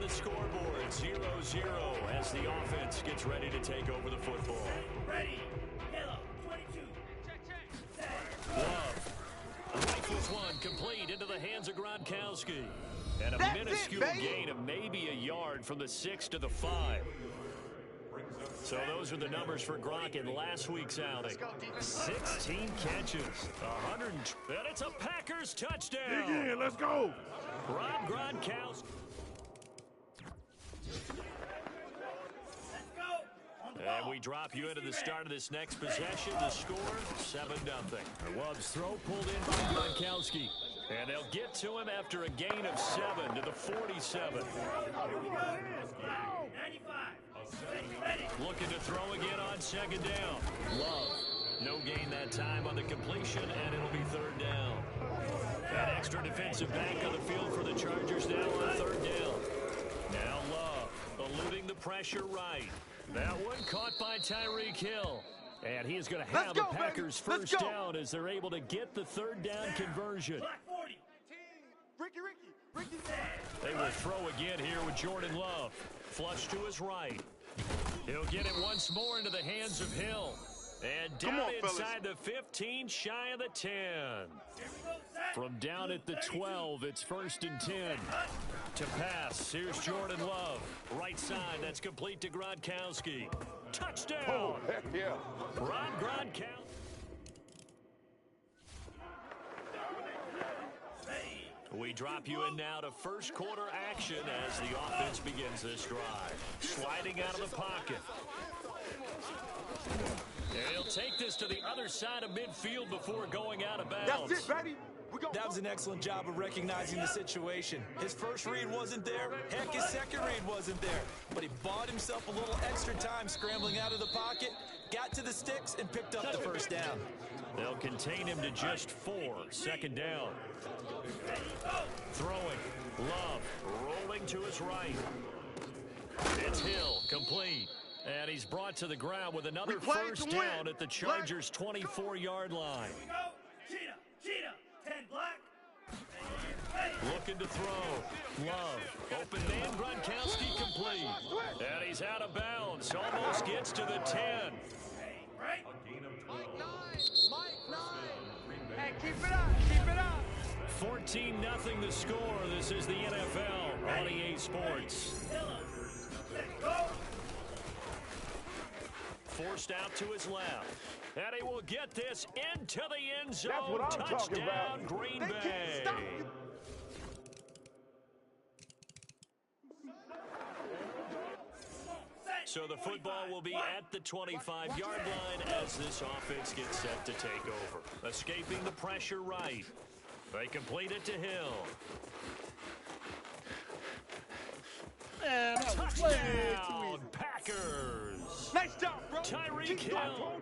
scoreboard, 0-0 as the offense gets ready to take over the football. Ready. Yellow, 22. Love. Rifles one, complete into the hands of Gronkowski. And a minuscule gain of maybe a yard from the 6 to the 5. So those are the numbers for Gronk in last week's outing. 16 catches, 100, and it's a Packers touchdown. Dig in, let's go. Rob Gronkowski. And we drop you into the start of this next possession. The score, 7-0. Love's throw pulled in by Gronkowski. And they'll get to him after a gain of 7 to the 47. 95. Looking to throw again on second down. Love. No gain that time on the completion, and it'll be third down. That extra defensive back on the field for the Chargers now on third down. Now Love, eluding the pressure right. That one caught by Tyreek Hill. And he is going to have the Packers first down as they're able to get the third down conversion. Ricky. They will throw again here with Jordan Love. Flush to his right. He'll get it once more into the hands of Hill. And down inside the 15, shy of the 10. From down at the 12, it's 1st and 10. To pass, here's Jordan Love. Right side, that's complete to Gronkowski. Touchdown! Oh, heck yeah. Rob Gronkowski. We drop you in now to first quarter action as the offense begins this drive. Sliding out of the pocket. And he'll take this to the other side of midfield before going out of bounds. That's it, baby. That was an excellent job of recognizing the situation. His first read wasn't there. Heck, his second read wasn't there. But he bought himself a little extra time scrambling out of the pocket, got to the sticks, and picked up the first down. They'll contain him to just 4. Second down. Throwing. Love rolling to his right. It's Hill, complete. And he's brought to the ground with another first down at the Chargers' 24-yard line. Cheetah, 10 black. Looking to throw. Love. Open man, Gronkowski complete. And he's out of bounds. Almost gets to the 10. Right? Mike 9. Hey, keep it up. 14-0 the score. This is the NFL on EA Sports. Forced out to his left. And he will get this into the end zone. That's what I'm talking Touchdown, about. Green They Bay. can't stop you. So the football will be at the 25-yard line as this offense gets set to take over. Escaping the pressure right. They complete it to Hill. And Touchdown, Packers. Nice job, bro. Tyreek Hill.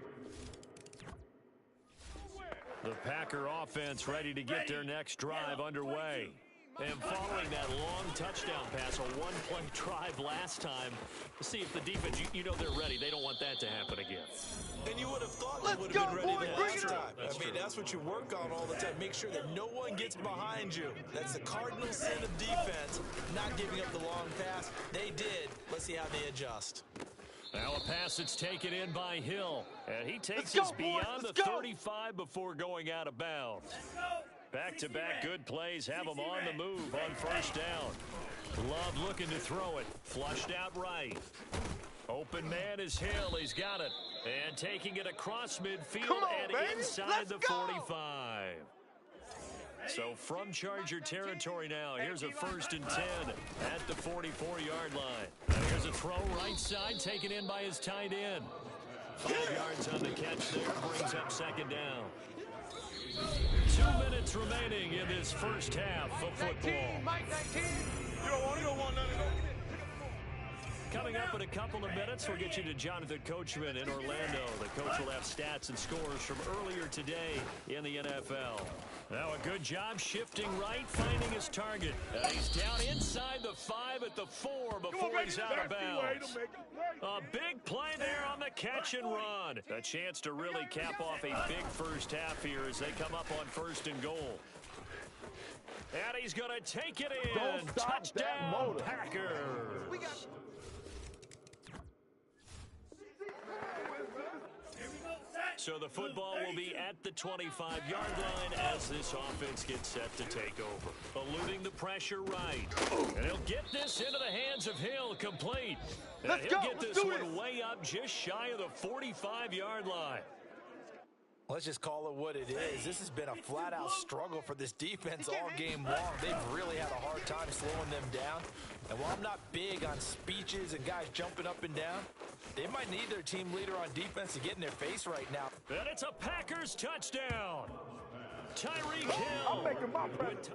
The Packer offense ready to get their next drive underway. And following that long touchdown pass, a one-play drive last time, see if the defense, you know they're ready. They don't want that to happen again. And you would have thought they would have been ready the last time. That's what you work on all the time. Make sure that no one gets behind you. That's the cardinal sin of defense, not giving up the long pass. They did. Let's see how they adjust. Now a pass that's taken in by Hill. And he takes us beyond the 35 before going out of bounds. Back-to-back good plays have him on the move on first down. Love looking to throw it. Flushed out right. Open man is Hill. He's got it. And taking it across midfield and inside the 45. So from Charger territory now, here's a 1st and 10 at the 44-yard line. And here's a throw right side taken in by his tight end. 5 yards on the catch there, brings up second down. 2 minutes remaining in this first half of football. Mike 19. You don't want none of those. Coming up in a couple of minutes, we'll get you to Jonathan Coachman in Orlando. The coach will have stats and scores from earlier today in the NFL. Now a good job shifting right, finding his target. He's down inside the 5 at the 4 before he's out of bounds. A big play there on the catch and run. A chance to really cap off a big first half here as they come up on 1st and goal. And he's he's going to take it in. Don't stop that Touchdown, motor. Packers. Here we go, set. So the football will be at the 25-yard line as this offense gets set to take over. Eluding the pressure right. And he'll get this into the hands of Hill, complete. And he'll get this one way up just shy of the 45-yard line. Let's just call it what it is. This has been a flat-out struggle for this defense all game long. They've really had a hard time slowing them down. And while I'm not big on speeches and guys jumping up and down, they might need their team leader on defense to get in their face right now. And it's a Packers touchdown. Tyreek Hill. I'm making my presence.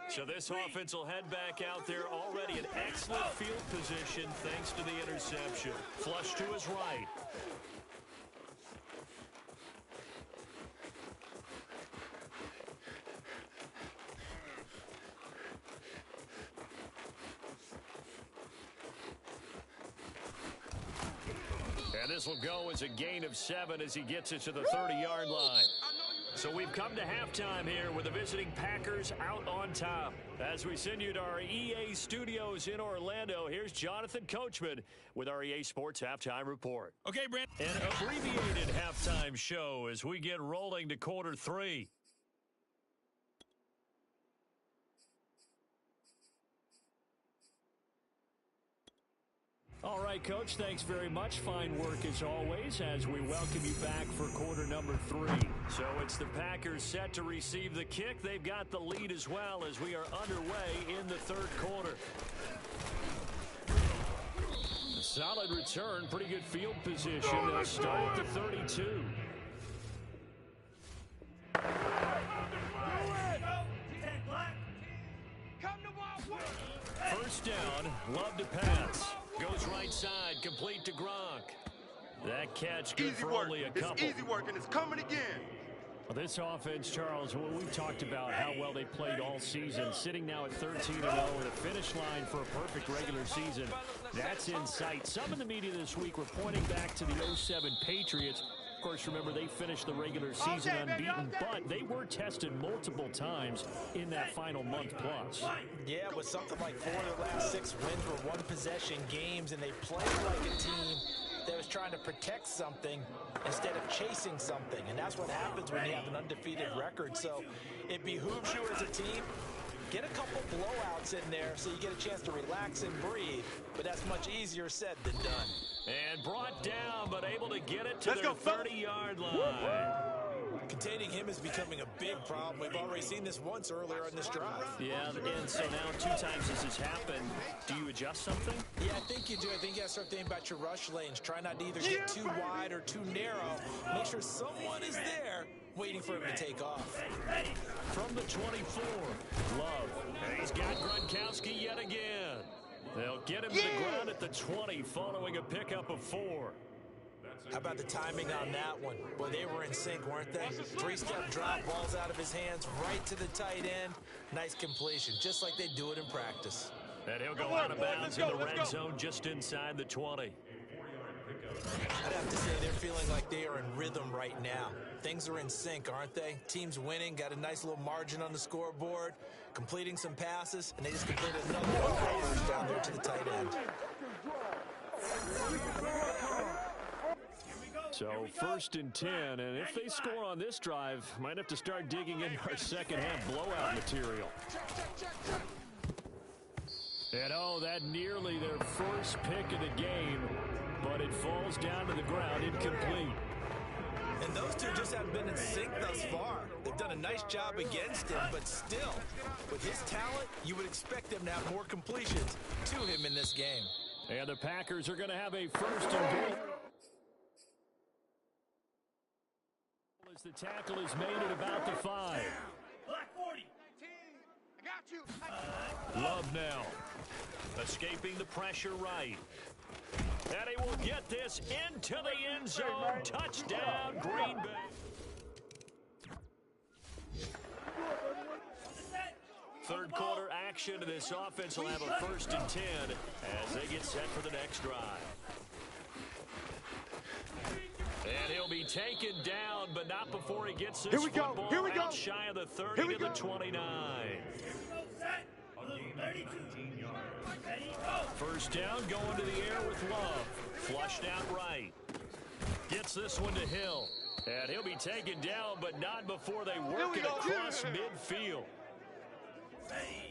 So this offense will head back out there already in excellent field position thanks to the interception. Flush to his right. And this will go as a gain of 7 as he gets it to the 30-yard line. So we've come to halftime here with the visiting Packers out on top. As we send you to our EA studios in Orlando, here's Jonathan Coachman with our EA Sports Halftime Report. Okay, Brent. An abbreviated halftime show as we get rolling to quarter 3. All right, Coach, thanks very much. Fine work as always as we welcome you back for quarter number 3. So it's the Packers set to receive the kick. They've got the lead as well as we are underway in the third quarter. Solid return, pretty good field position. They'll start at the 32. First down, Love to pass. Goes right side, complete to Gronk. That catch good for only a couple. It's easy work, and it's coming again. Well, this offense, Charles, well, we've talked about how well they played all season. Sitting now at 13-0 at a finish line for a perfect regular season. That's in sight. Some in the media this week were pointing back to the 07 Patriots. Of course, remember, they finished the regular season unbeaten, but they were tested multiple times in that final month plus. Yeah, with something like 4 of the last 6 wins were one-possession games, and they played like a team that was trying to protect something instead of chasing something. And that's what happens when you have an undefeated record. So it behooves you as a team, get a couple blowouts in there so you get a chance to relax and breathe. But that's much easier said than done. And brought down, but able to get it to their 30-yard line. Containing him is becoming a big problem. We've already seen this once earlier in this drive. Yeah, and so now 2 times this has happened. Do you adjust something? Yeah, I think you do. I think you got to start thinking about your rush lanes. Try not to either get too wide or too narrow. Make sure someone is there waiting for him to take off. From the 24, Love. And he's got Gronkowski yet again. They'll get him to the ground at the 20 following a pickup of 4. How about the timing on that one? Boy, they were in sync, weren't they? 3-step drop, balls out of his hands, right to the tight end. Nice completion, just like they do it in practice. And he'll go out of bounds in the red zone just inside the 20. I'd have to say they're feeling like they are in rhythm right now. Things are in sync, aren't they? Team's winning, got a nice little margin on the scoreboard, completing some passes, and they just completed another one first down there to the tight end. So 1st and 10, and if they score on this drive, might have to start digging in our second half blowout material. And oh, that nearly their first pick of the game, but it falls down to the ground incomplete. And those two just haven't been in sync thus far. They've done a nice job against him, but still, with his talent, you would expect them to have more completions to him in this game. And the Packers are going to have a 1st and goal. As the tackle is made at about the 5. Black 40. I got you. Love now. Escaping the pressure right. And he will get this into the end zone. Touchdown, Green Bay. Third quarter action. This offense will have a 1st and 10 as they get set for the next drive. And he'll be taken down, but not before he gets this Here we go. football Here we go. out shy of the 30 Here we to the go. 29. Set. Blue 32. Ready, go. First down, going to the air with Love. Flushed out right. Gets this one to Hill. And he'll be taken down, but not before they work it across midfield.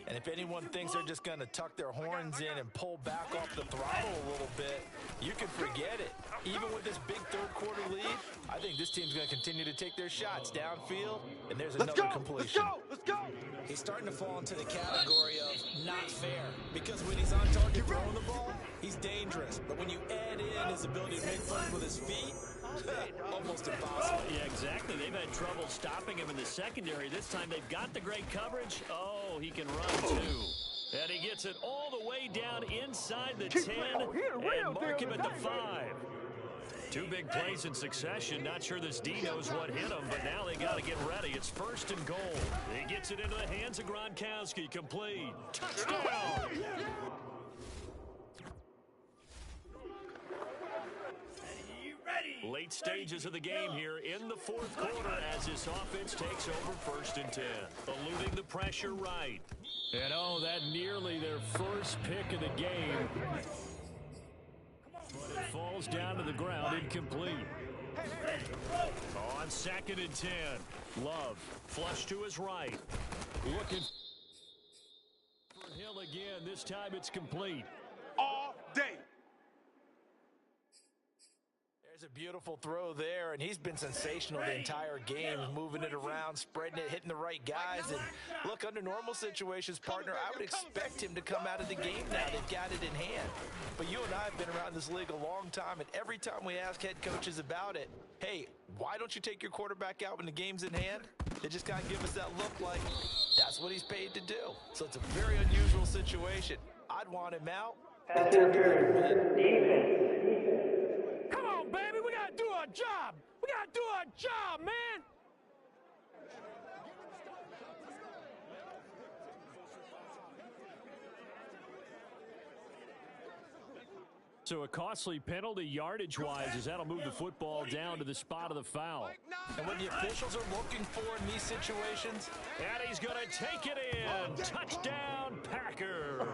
And if anyone thinks they're just going to tuck their horns in and pull back off the throttle a little bit, you can forget it. Even with this big third-quarter lead, I think this team's going to continue to take their shots downfield, and there's another completion. Let's go. He's starting to fall into the category of not fair, because when he's on target throwing the ball, he's dangerous. But when you add in his ability to make plays with his feet, almost impossible. Yeah, exactly. They've had trouble stopping him in the secondary. This time they've got the great coverage. Oh, he can run too. And he gets it all the way down inside the 10 and mark him at the 5. Two big plays in succession. Not sure this D knows what hit him, but now they got to get ready. It's first and goal. He gets it into the hands of Gronkowski. Complete. Touchdown. Late stages of the game here in the fourth quarter as this offense takes over first and 10. Eluding the pressure right. And oh, that nearly their first pick of the game. But it falls down to the ground, incomplete. On second and 10. Love, flush to his right. Looking for Hill again. This time it's complete. All day. There's a beautiful throw there, and he's been sensational the entire game, moving it around, spreading it, hitting the right guys. And look, under normal situations, partner, I would expect him to come out of the game now. They've got it in hand. But you and I have been around this league a long time, and every time we ask head coaches about it, hey, why don't you take your quarterback out when the game's in hand? They just kind of give us that look like that's what he's paid to do. So it's a very unusual situation. I'd want him out. Come on, baby, we gotta do our job. We gotta do our job, man. So a costly penalty yardage-wise as that'll move the football down to the spot of the foul. And what the officials are looking for in these situations. And he's going to take it in. Touchdown, Packers.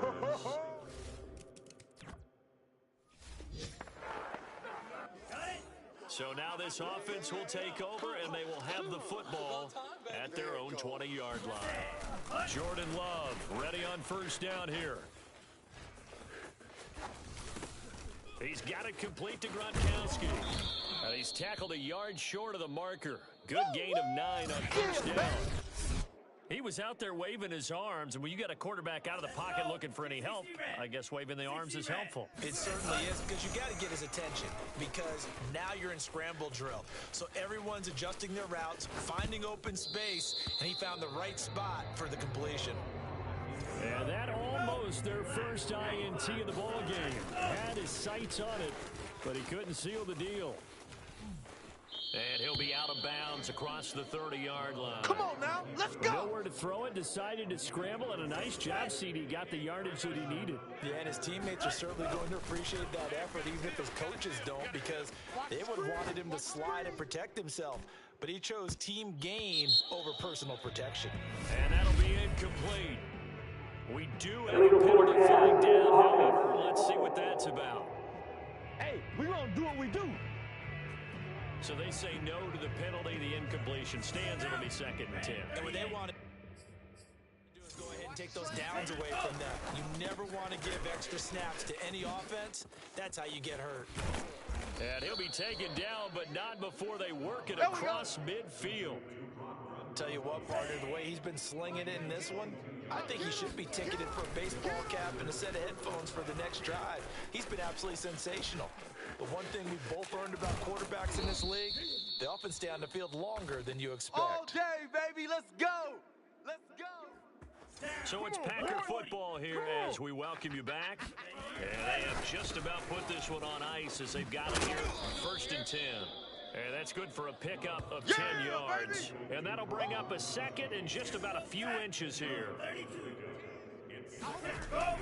So now this offense will take over, and they will have the football at their own 20-yard line. Jordan Love ready on first down here. He's got it complete to Gronkowski. And he's tackled a yard short of the marker. Good gain of 9 on first down. He was out there waving his arms, and when you got a quarterback out of the pocket looking for any help, I guess waving the arms is helpful. It certainly is, because you got to get his attention, because now you're in scramble drill. So everyone's adjusting their routes, finding open space, and he found the right spot for the completion. And that almost their first INT of the ball game. Had his sights on it, but he couldn't seal the deal. And he'll be out of bounds across the 30-yard line. Come on now, let's go. Nowhere to throw it, decided to scramble, and a nice job, CD. Got the yardage that he needed. Yeah, and his teammates are certainly going to appreciate that effort, even if his coaches don't, because they would have wanted him to slide and protect himself. But he chose team gain over personal protection. And that'll be incomplete. We do have a penalty flag down, however. Let's see what that's about. Hey, we gonna do what we do. So they say no to the penalty. The incompletion stands. It'll be second and 10. And what they want to do is go ahead and take those downs away from them. You never want to give extra snaps to any offense. That's how you get hurt. And he'll be taken down, but not before they work it across midfield. Tell you what, partner, the way he's been slinging it in this one, I think he should be ticketed for a baseball cap and a set of headphones for the next drive. He's been absolutely sensational. The one thing we've both learned about quarterbacks in this league, they often stay on the field longer than you expect. All day, baby, let's go. Let's go. So it's Packer football here as we welcome you back. And they have just about put this one on ice as they've got it here first and 10. And that's good for a pickup of 10 yards. And that'll bring up a second and just about a few inches here.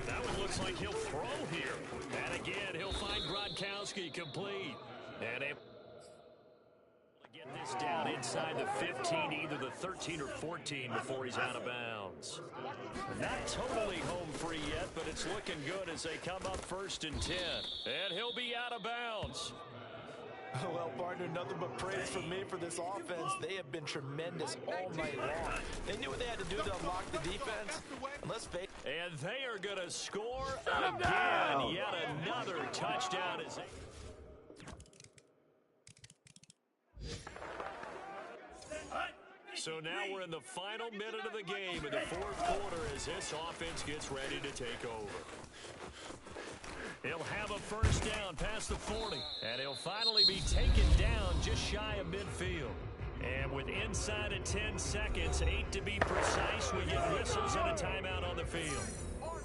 That one looks like he'll throw here. And again, he'll find Gronkowski complete. And This down inside the 15, either the 13 or 14 before he's out of bounds. Not totally home free yet, but it's looking good as they come up 1st and 10. And he'll be out of bounds. Well, partner, nothing but praise from me for this offense. They have been tremendous all night long. They knew what they had to do to unlock the defense. And let's face it. And they are going to score again. Yet another touchdown. So now we're in the final minute of the game in the 4th quarter as this offense gets ready to take over. He'll have a 1st down past the 40, and he'll finally be taken down just shy of midfield. And with inside of 10 seconds, 8 to be precise, we get whistles and a timeout on the field.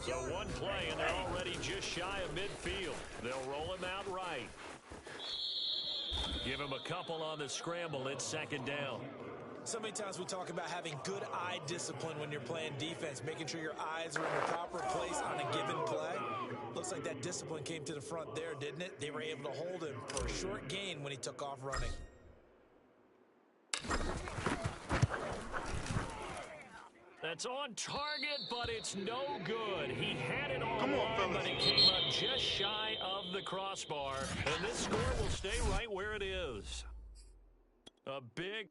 So one play, and they're already just shy of midfield. They'll roll him out right. Give him a couple on the scramble. It's 2nd down. So many times we talk about having good eye discipline when you're playing defense, making sure your eyes are in the proper place on a given play. Looks like that discipline came to the front there, didn't it? They were able to hold him for a short gain when he took off running. That's on target, but it's no good. He had it on line, but it came up just shy of the crossbar. And this score will stay right where it is. A big...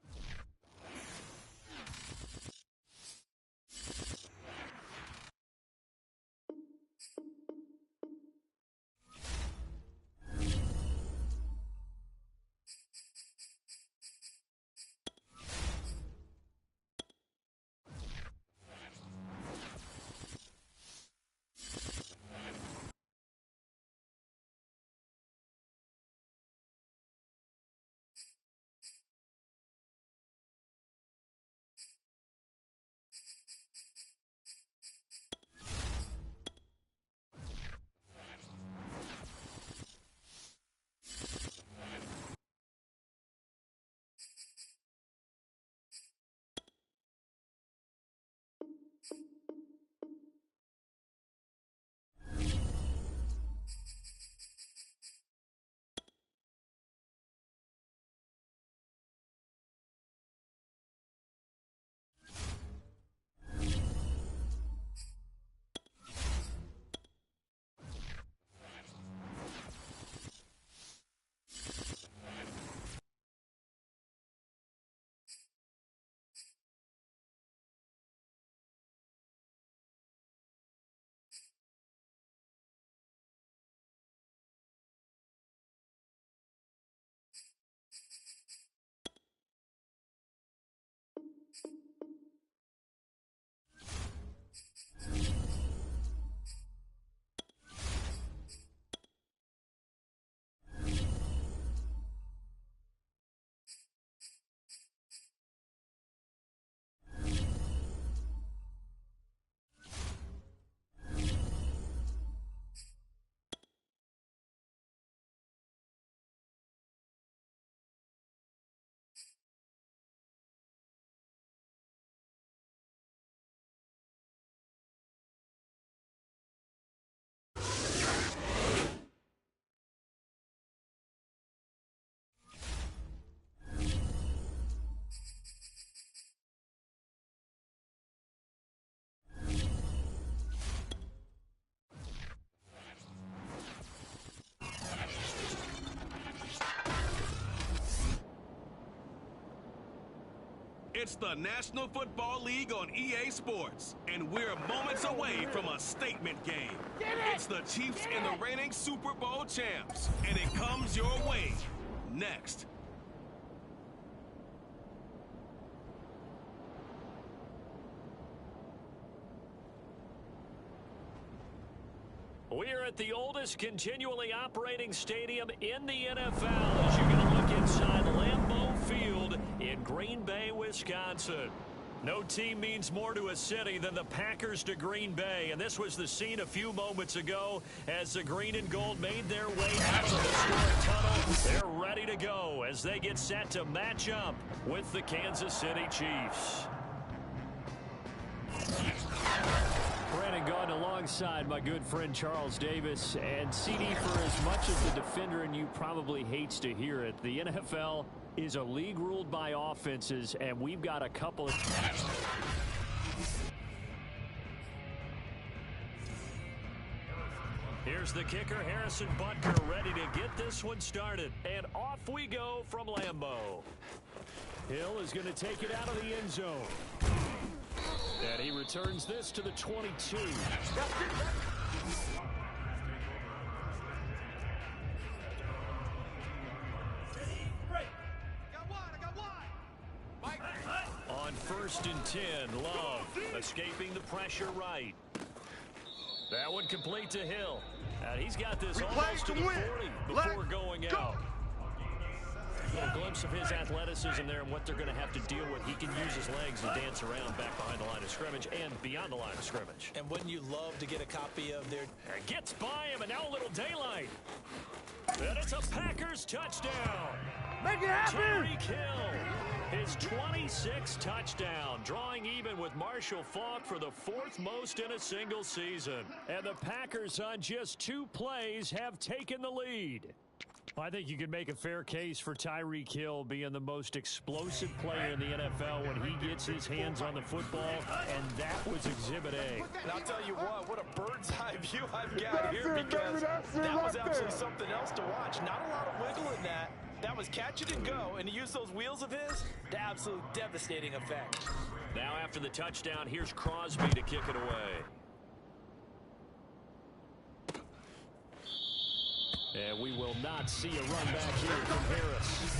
It's the National Football League on EA Sports, and we're moments away from a statement game. It's the Chiefs and the reigning Super Bowl champs, and it comes your way next. We're at the oldest continually operating stadium in the NFL as you're going to look inside Lambeau Field in Green Bay, Wisconsin. No team means more to a city than the Packers to Green Bay, and this was the scene a few moments ago as the green and gold made their way out of the historic tunnel. They're ready to go as they get set to match up with the Kansas City Chiefs. Brandon Gaudin alongside my good friend Charles Davis. And CD, for as much as the defender in you probably hates to hear it, the NFL is a league ruled by offenses, and we've got a couple of... Here's the kicker, Harrison Butker, ready to get this one started. And off we go from Lambeau. Hill is going to take it out of the end zone. And he returns this to the 22. On 1st and 10, Love escaping the pressure right. That one complete to Hill. And he's got this almost to the 40 before going out. A little glimpse of his athleticism there and what they're going to have to deal with. He can use his legs to dance around back behind the line of scrimmage and beyond the line of scrimmage. And wouldn't you love to get a copy of their... Gets by him, and now a little daylight. And it's a Packers touchdown. Make it happen! Tyreek Hill, his 26th touchdown, drawing even with Marshall Faulk for the 4th most in a single season. And the Packers on just 2 plays have taken the lead. I think you could make a fair case for Tyreek Hill being the most explosive player in the NFL when he gets his hands on the football, and that was Exhibit A. And I'll tell you what a bird's eye view I've got here, because that was absolutely something else to watch. Not a lot of wiggle in that. That was catch it and go, and to use those wheels of his, the absolute devastating effect. Now after the touchdown, here's Crosby to kick it away. And we will not see a run back here from Harris.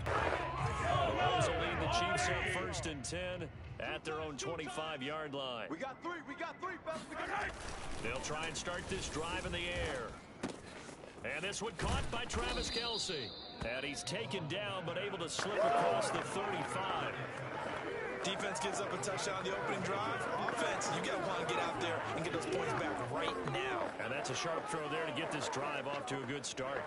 The Rams will lead the Chiefs up 1st and 10 at their own 25-yard line. We got three, fellas. We got three. They'll try and start this drive in the air. And this one caught by Travis Kelce. And he's taken down, but able to slip across the 35. Defense gives up a touchdown on the opening drive. Offense, you got to want to get out there and get those points back right now. And that's a sharp throw there to get this drive off to a good start.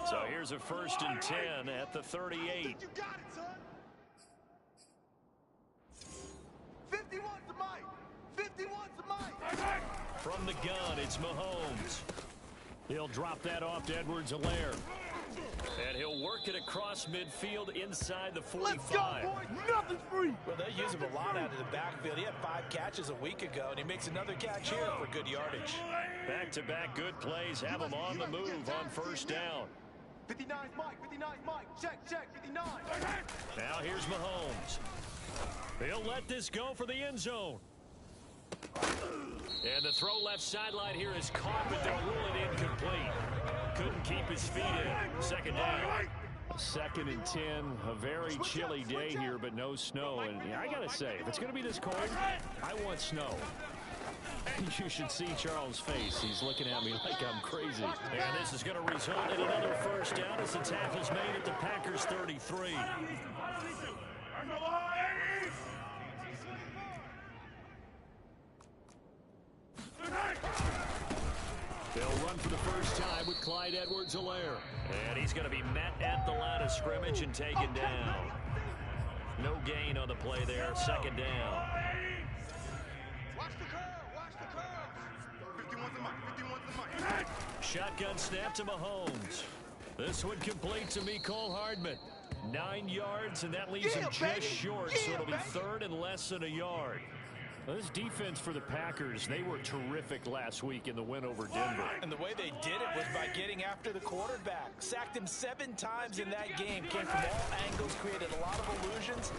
So here's a 1st and 10 at the 38. You got it, son. 51's the mic. 51's the mic. From the gun, it's Mahomes. He'll drop that off to Edwards-Helaire. And he'll work it across midfield inside the 45. Let's go, boys. Nothing's free. Well, they use him a lot out of the backfield. He had 5 catches a week ago, and he makes another catch here for good yardage. Back-to-back good plays have him on the move on 1st down. 59's Mike. Check. 59. Now here's Mahomes. He'll let this go for the end zone. And the throw left sideline here is caught, but they'll rule it incomplete. Couldn't keep his feet in. 2nd down. 2nd and 10. A very chilly day here, but no snow. And I got to say, if it's going to be this cold, I want snow. You should see Charles' face. He's looking at me like I'm crazy. And this is going to result in another 1st down as the tackle's made at the Packers 33. They'll run for the first time with Clyde Edwards-Helaire. And he's going to be met at the line of scrimmage and taken down. No gain on the play there. 2nd down. Watch the curve. 51's the mic. Shotgun snap to Mahomes. This one complete to Mecole Hardman. 9 yards, and that leaves him just short, so it'll be 3rd and less than a yard. Well, this defense for the Packers, they were terrific last week in the win over Denver. And the way they did it was by getting after the quarterback. Sacked him 7 times in that game. Came from all angles, created a lot of illusions,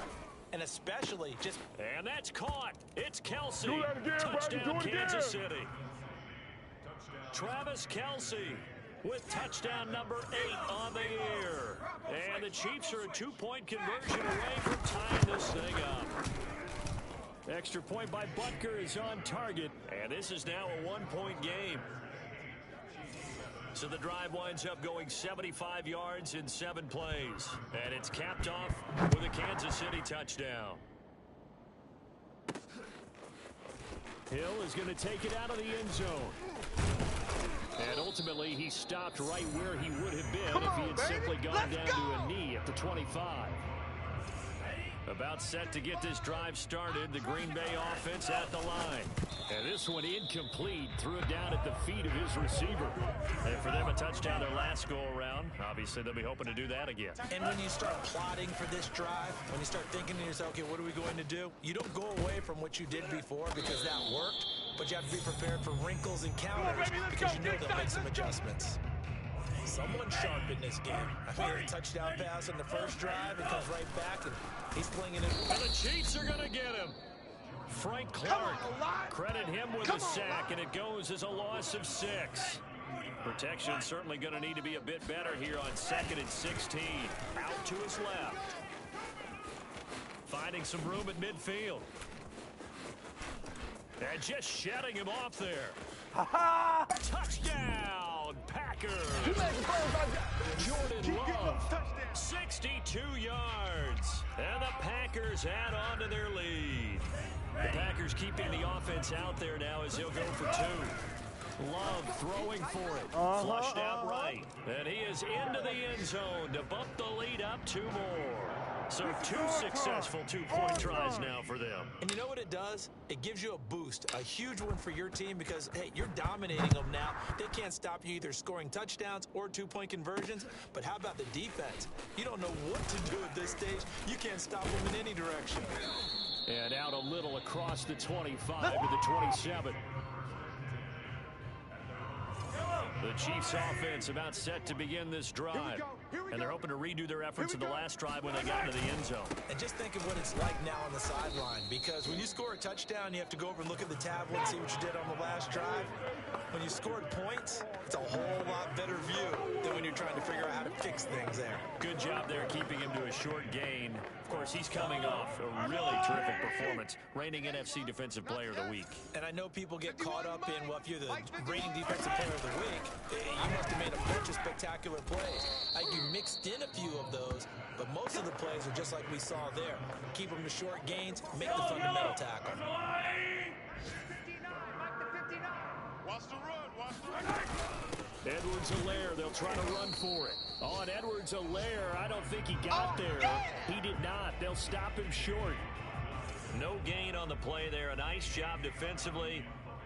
and especially just... And that's caught. It's Kelce. Do that again, touchdown, Brady, do it Kansas again. City. Travis Kelce with touchdown number 8 on the year. And the Chiefs are a 2-point conversion away from tying this thing up. Extra point by Butker is on target, and this is now a 1-point game. So the drive winds up going 75 yards in 7 plays, and it's capped off with a Kansas City touchdown. Hill is going to take it out of the end zone. And ultimately, he stopped right where he would have been if he had simply gone down to a knee at the 25. About set to get this drive started. The Green Bay offense at the line. And this one incomplete. Threw it down at the feet of his receiver. And for them, a touchdown their last go-around. Obviously, they'll be hoping to do that again. And when you start plotting for this drive, when you start thinking to yourself, okay, what are we going to do? You don't go away from what you did before because that worked, but you have to be prepared for wrinkles and counters because you know they'll make some adjustments. Someone sharp in this game. I made a touchdown pass on the first drive. It comes right back, and he's flinging it. And the Chiefs are going to get him. Frank Clark, credit him with a sack, and it goes as a loss of 6. Protection certainly going to need to be a bit better here on 2nd and 16. Out to his left. Finding some room at midfield. And just shutting him off there. Touchdown, Packers. Jordan Love, 62 yards. And the Packers add on to their lead. The Packers keeping the offense out there now as he'll go for 2. Love throwing for it. Flushed out right. And he is into the end zone to bump the lead up 2 more. So 2 successful 2-point tries now for them. And you know what it does? It gives you a boost, a huge one for your team because, hey, you're dominating them now. They can't stop you either scoring touchdowns or 2-point conversions. But how about the defense? You don't know what to do at this stage. You can't stop them in any direction. And out a little across the 25 to the 27. The Chiefs offense about set to begin this drive. And they're hoping to redo their efforts in the last drive when they got into the end zone. And just think of what it's like now on the sideline, because when you score a touchdown, you have to go over and look at the tablet and see what you did on the last drive. When you scored points, it's a whole lot better view than when you're trying to figure out how to fix things there. Good job there keeping him to a short gain. Of course, he's coming off a really terrific performance, reigning NFC Defensive Player of the Week. And I know people get caught up in, well, if you're the reigning Defensive Player of the Week, you must have made a bunch of spectacular plays. You mixed in a few of those, but most of the plays are just like we saw there. Keep them to short gains, make the fundamental tackle. Watch the run. Edwards-Helaire, they'll try to run for it. On Edwards-Helaire, I don't think he got there. He did not. They'll stop him short. No gain on the play there. A nice job defensively,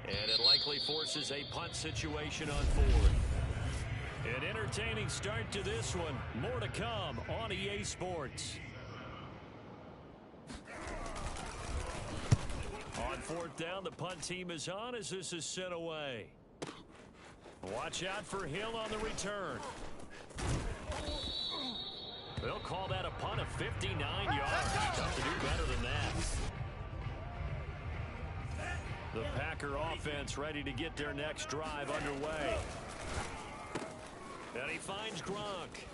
and it likely forces a punt situation on 4th. An entertaining start to this one. More to come on EA Sports. On 4th down, the punt team is on as this is sent away. Watch out for Hill on the return. They'll call that a punt of 59 yards. Tough to do better than that. The Packer offense ready to get their next drive underway. And he finds Gronk.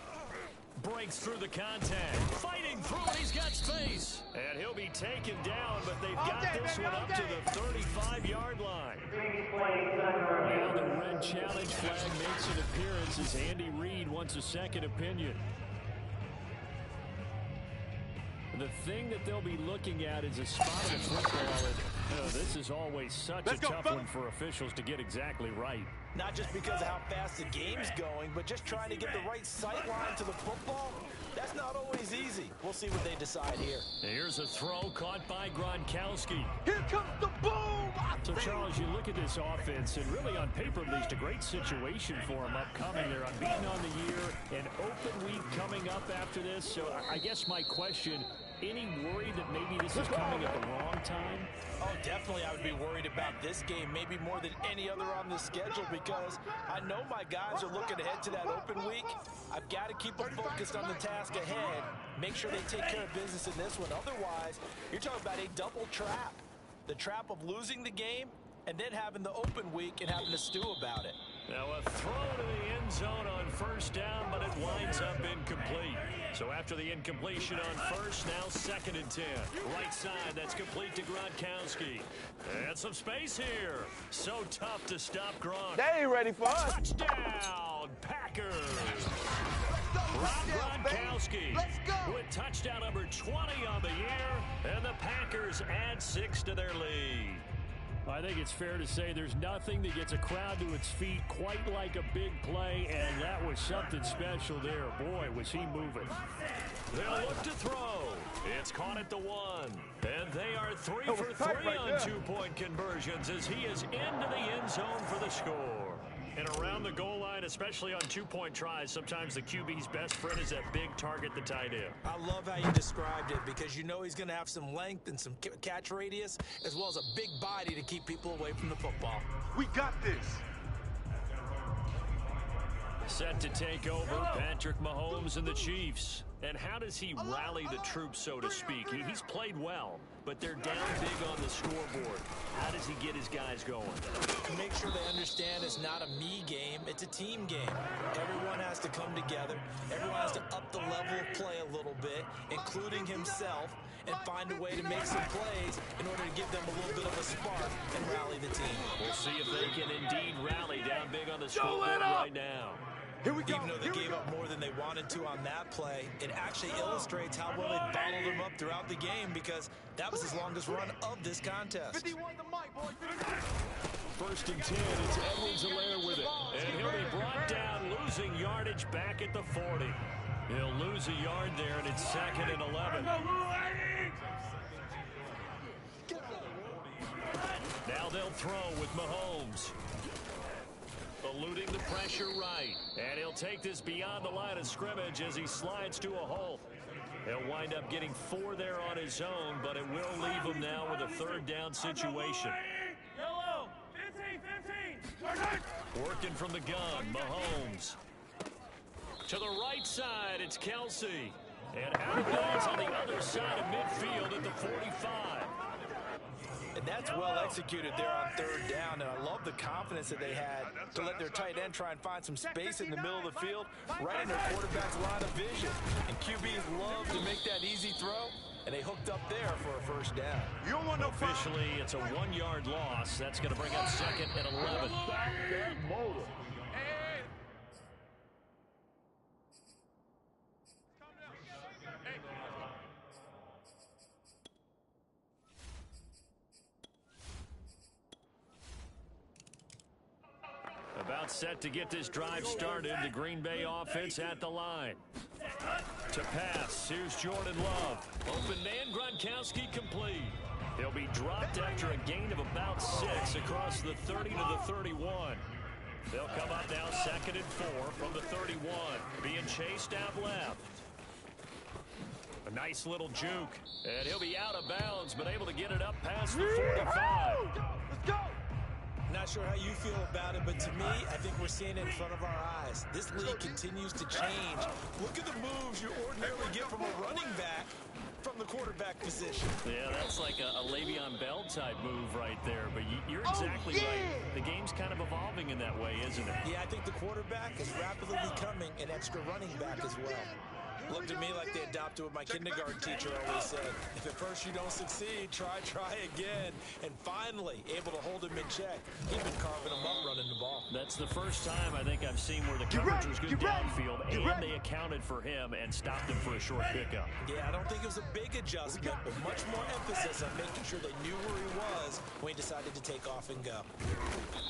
Breaks through the contact. Fighting through it. He's got space. And he'll be taken down, but they've got this one up to the 35-yard line. Now the red challenge flag makes an appearance as Andy Reid wants a second opinion. The thing that they'll be looking at is a spot of the football. And, this is always such a tough one for officials to get exactly right. Not just because of how fast the game's going, but just trying to get the right sight line to the football. That's not always easy. We'll see what they decide here. Here's a throw caught by Gronkowski. Here comes the boom! So, Charles, you look at this offense, and really on paper, at least, a great situation for them upcoming. They're unbeaten on the year, an open week coming up after this. So I guess my question, any worry that maybe this is coming at the wrong time? Oh, definitely I would be worried about this game, maybe more than any other on the schedule, because I know my guys are looking ahead to that open week. I've got to keep them focused on the task ahead, make sure they take care of business in this one. Otherwise, you're talking about a double trap. The trap of losing the game and then having the open week and having to stew about it. Now a throw to the end zone on 1st down, but it winds up incomplete. So after the incompletion on 1st, now 2nd and 10. Right side, that's complete to Gronkowski. And some space here. So tough to stop Gronk. They ain't ready for us. Touchdown, Packers. Rob Gronkowski with touchdown number 20 on the year, and the Packers add 6 to their lead. I think it's fair to say there's nothing that gets a crowd to its feet quite like a big play, and that was something special there. Boy, was he moving. They'll look to throw. It's caught at the 1. And they are 3 for 3 on 2-point conversions as he is into the end zone for the score. And around the goal line, especially on 2-point tries, sometimes the QB's best friend is that big target, the tight end. I love how you described it because you know he's going to have some length and some catch radius as well as a big body to keep people away from the football. We got this. Set to take over, Patrick Mahomes and the Chiefs. And how does he rally the troops, so to speak? He's played well, but they're down big on the scoreboard. How does he get his guys going? Make sure they understand it's not a me game, it's a team game. Everyone has to come together. Everyone has to up the level of play a little bit, including himself, and find a way to make some plays in order to give them a little bit of a spark and rally the team. We'll see if they can indeed rally down big on the scoreboard right now. Here we go. Even though they gave up more than they wanted to on that play, it actually illustrates how well they bottled them up throughout the game because that was his longest run of this contest. 51 the mic, boys. 1st and 10, it's Edwards-Helaire with it. And he'll be brought down, losing yardage back at the 40. He'll lose a yard there, and it's 2nd and 11. Now they'll throw with Mahomes. Eluding the pressure right. And he'll take this beyond the line of scrimmage as he slides to a hole. He'll wind up getting 4 there on his own, but it will leave him now with a 3rd down situation. Yellow, 15. Working from the gun, Mahomes. To the right side, it's Kelsey. And out of bounds on the other side of midfield at the 45. And that's well executed there on 3rd down, and I love the confidence that they had to let their tight end try and find some space in the middle of the field, right in their quarterback's line of vision. And QBs love to make that easy throw, and they hooked up there for a 1st down. You don't want no Officially, it's a 1-yard loss. That's going to bring up 2nd and 11. About set to get this drive started. The Green Bay offense at the line. To pass, here's Jordan Love. Open man, Gronkowski complete. He'll be dropped after a gain of about 6 across the 30 to the 31. They'll come up now 2nd and 4 from the 31. Being chased out left. A nice little juke. And he'll be out of bounds, but able to get it up past the 45. Let's go. Not sure how you feel about it, but to me, I think we're seeing it in front of our eyes. This league continues to change. Look at the moves you ordinarily get from a running back from the quarterback position. Yeah, that's like a Le'Veon Bell type move right there, but you're exactly right. The game's kind of evolving in that way, isn't it? Yeah, I think the quarterback is rapidly becoming an extra running back as well. Looked at me like they adopted what my kindergarten teacher always said. If at first you don't succeed, try again. And finally, able to hold him in check. He's been carving him up running the ball. That's the first time I think I've seen where the coverage was good downfield, and they accounted for him and stopped him for a short pickup. Yeah, I don't think it was a big adjustment, but much more emphasis on making sure they knew where he was when he decided to take off and go.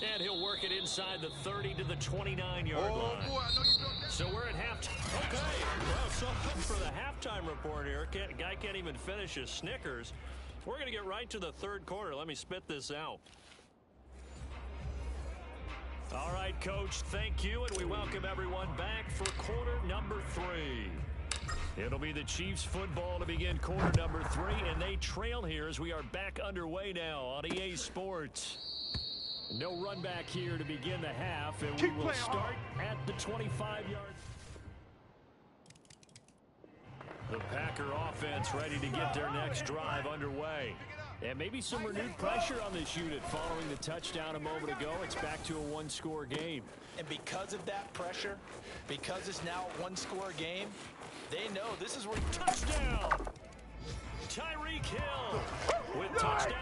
And he'll work it inside the 30 to the 29-yard line. Boy, I know you felt that. So we're at halftime. Okay, well, so much for the halftime report here. Guy can't even finish his Snickers. We're going to get right to the 3rd quarter. Let me spit this out. All right, Coach, thank you, and we welcome everyone back for quarter number 3. It'll be the Chiefs football to begin quarter number 3, and they trail here as we are back underway now on EA Sports. No run back here to begin the half, and we will start at the 25-yard. The Packer offense ready to get their next drive underway. And maybe some renewed pressure on this unit following the touchdown a moment ago. It's back to a 1-score game. And because of that pressure, because it's now a 1-score game, they know this is where touchdown. Tyreek Hill with touchdown.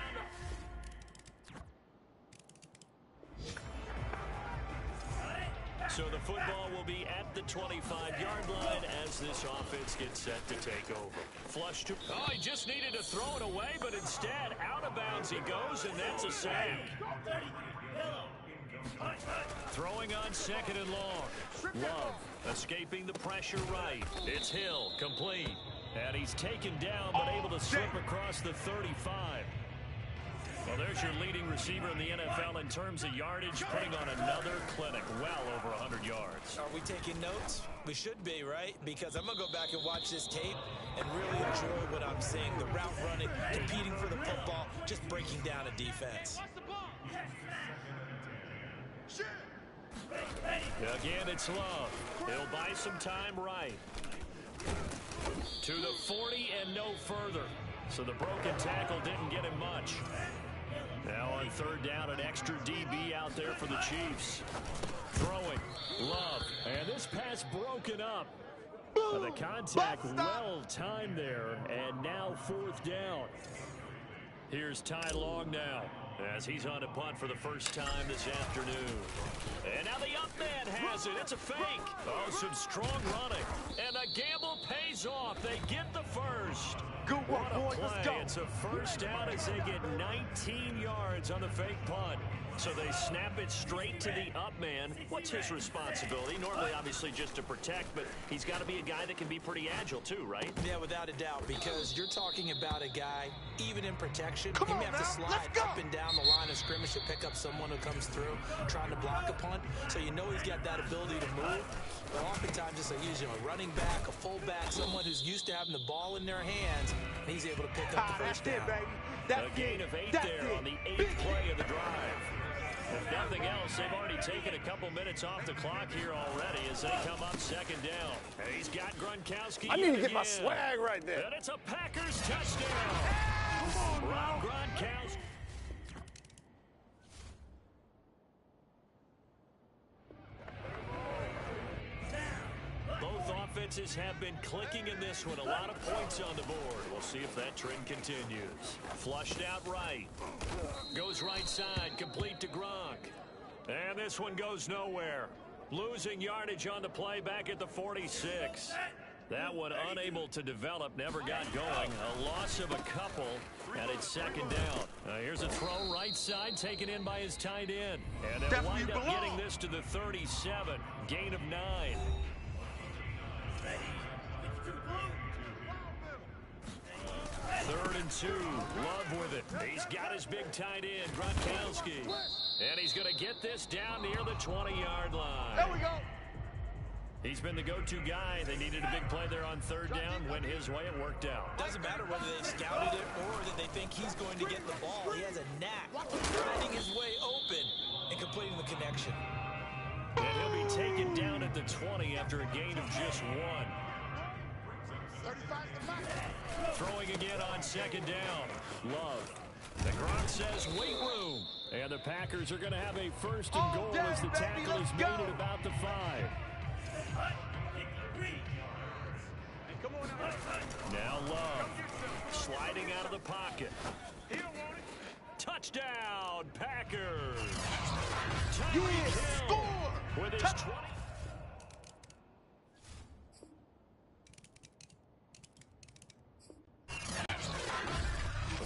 So the football will be at the 25-yard line as this offense gets set to take over. Flush to... Oh, he just needed to throw it away, but instead, out of bounds he goes, and that's a sack. Throwing on 2nd and long. Love escaping the pressure right. It's Hill, complete. And he's taken down, but able to slip across the 35. Well, there's your leading receiver in the NFL in terms of yardage, putting on another clinic, well over 100 yards. Are we taking notes? We should be, right? Because I'm going to go back and watch this tape and really enjoy what I'm seeing. The route running, competing for the football, just breaking down a defense. Again, it's Love. He'll buy some time right. To the 40 and no further. So the broken tackle didn't get him much. Now on 3rd down, an extra DB out there for the Chiefs. Throwing. Love. And this pass broken up. The contact well timed there. And now 4th down. Here's Ty Long now, as he's on a punt for the first time this afternoon. And now the up man has it. It's a fake. Oh, some strong running. And the gamble pays off. They get the first. Good work, boys. Let's go. It's a first down as they get 19 yards on the fake punt. So they snap it straight to the up man. What's his responsibility? Normally, obviously, just to protect, but he's got to be a guy that can be pretty agile too, right? Yeah, without a doubt, because you're talking about a guy, even in protection, Come he may on have to now, slide up and down the line of scrimmage to pick up someone who comes through trying to block a punt. So you know he's got that ability to move. But oftentimes it's a running back, a fullback, someone who's used to having the ball in their hands, and he's able to pick up the first down. That's it, baby. That's a gain of 8 there on the 8th play of the drive. If nothing else, they've already taken a couple minutes off the clock here already as they come up 2nd down. And he's got Gronkowski. I need to get my swag right there. And it's a Packers touchdown. Rob Gronkowski. Both offenses have been clicking in this one. A lot of points on the board. We'll see if that trend continues. Flushed out right. Goes right side, complete to Gronk. And this one goes nowhere. Losing yardage on the play back at the 46. That one unable to develop, never got going. A loss of a couple, and it's 2nd down. Here's a throw right side, taken in by his tight end. And they'll wind up getting this to the 37. Gain of 9. 3rd and 2. Love with it. He's got his big tight end, Gronkowski. And he's going to get this down near the 20-yard line. There we go. He's been the go-to guy. They needed a big play there on 3rd down. Went his way. It worked out. Doesn't matter whether they've scouted it or that they think he's going to get the ball. He has a knack of finding his way open and completing the connection. And he'll be taken down at the 20 after a gain of just 1. Throwing again on 2nd down. Love. The Gronk says wait room. And the Packers are going to have a 1st and goal as the tackle is made at about the 5. Now Love. Sliding out of the pocket. Touchdown, Packers. Tyreek Hill with his 20.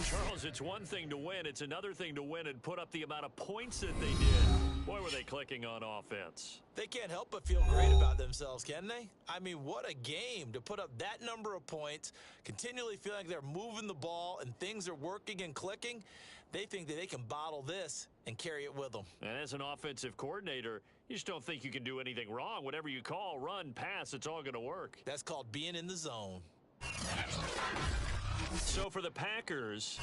Charles, it's one thing to win. It's another thing to win and put up the amount of points that they did. Boy, were they clicking on offense. They can't help but feel great about themselves, can they? I mean, what a game to put up that number of points, continually feeling like they're moving the ball and things are working and clicking. They think that they can bottle this and carry it with them. And as an offensive coordinator, you just don't think you can do anything wrong. Whatever you call, run, pass, it's all going to work. That's called being in the zone. So for the Packers,